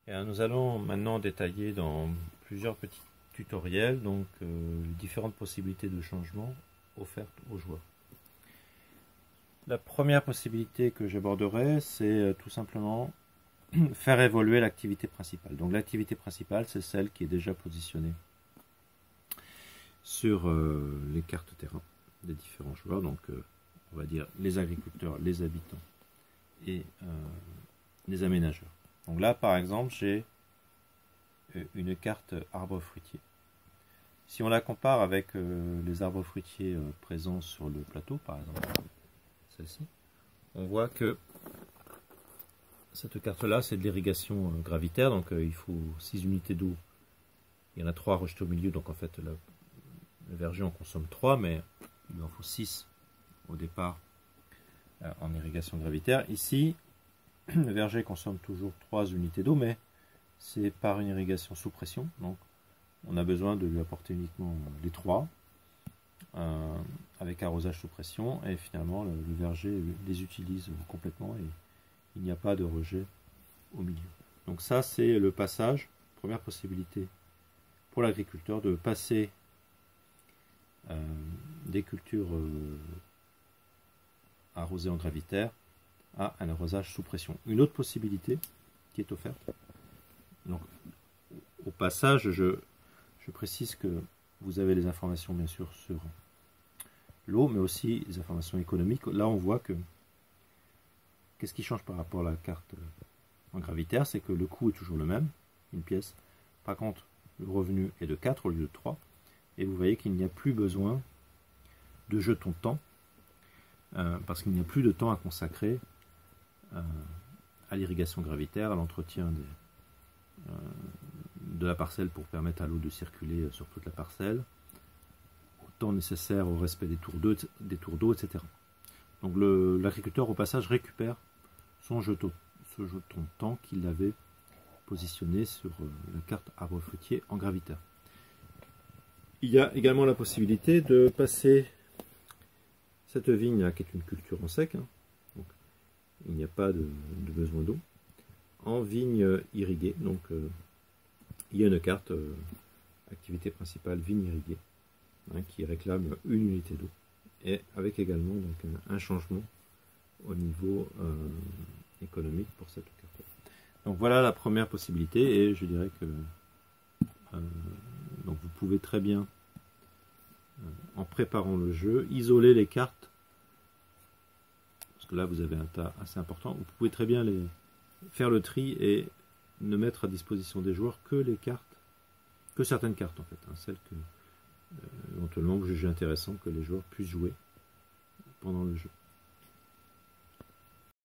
Et nous allons maintenant détailler dans plusieurs petits tutoriels donc les différentes possibilités de changement offertes aux joueurs. La première possibilité que j'aborderai, c'est tout simplement faire évoluer l'activité principale. Donc l'activité principale, c'est celle qui est déjà positionnée sur les cartes terrain des différents joueurs. Donc on va dire les agriculteurs, les habitants et les aménageurs. Donc là, par exemple, j'ai une carte arbre fruitier. Si on la compare avec les arbres fruitiers présents sur le plateau, par exemple celle-ci, on voit que cette carte-là, c'est de l'irrigation gravitaire, donc il faut 6 unités d'eau. Il y en a 3 rejetées au milieu, donc en fait, le verger en consomme 3, mais il en faut 6 au départ en irrigation gravitaire. Ici, le verger consomme toujours 3 unités d'eau, mais c'est par une irrigation sous pression, donc on a besoin de lui apporter uniquement les 3 avec arrosage sous pression, et finalement le verger les utilise complètement et il n'y a pas de rejet au milieu. Donc ça, c'est le passage, première possibilité pour l'agriculteur de passer des cultures arrosées en gravitaire à un arrosage sous pression. Une autre possibilité qui est offerte, donc au passage, je précise que vous avez les informations bien sûr sur l'eau, mais aussi les informations économiques. Là, on voit que qu'est-ce qui change par rapport à la carte en gravitaire, c'est que le coût est toujours le même, une pièce. Par contre, le revenu est de 4 au lieu de 3. Et vous voyez qu'il n'y a plus besoin de jetons de temps, parce qu'il n'y a plus de temps à consacrer à l'irrigation gravitaire, à l'entretien de la parcelle pour permettre à l'eau de circuler sur toute la parcelle, au temps nécessaire au respect des tours d'eau, etc. Donc l'agriculteur au passage récupère ce jeton de temps qu'il avait positionné sur la carte arbre fruitier en gravitaire. Il y a également la possibilité de passer cette vigne là, qui est une culture en sec, hein, donc il n'y a pas de besoin d'eau, en vigne irriguée. Donc il y a une carte activité principale vigne irriguée, hein, qui réclame une unité d'eau, et avec également donc, un changement au niveau économique pour cette carte. Donc voilà la première possibilité, et je dirais que donc vous pouvez très bien, en préparant le jeu, isoler les cartes, parce que là vous avez un tas assez important. Vous pouvez très bien faire le tri et ne mettre à disposition des joueurs que les cartes, que certaines cartes en fait, hein, celles que éventuellement vous jugez intéressant que les joueurs puissent jouer pendant le jeu.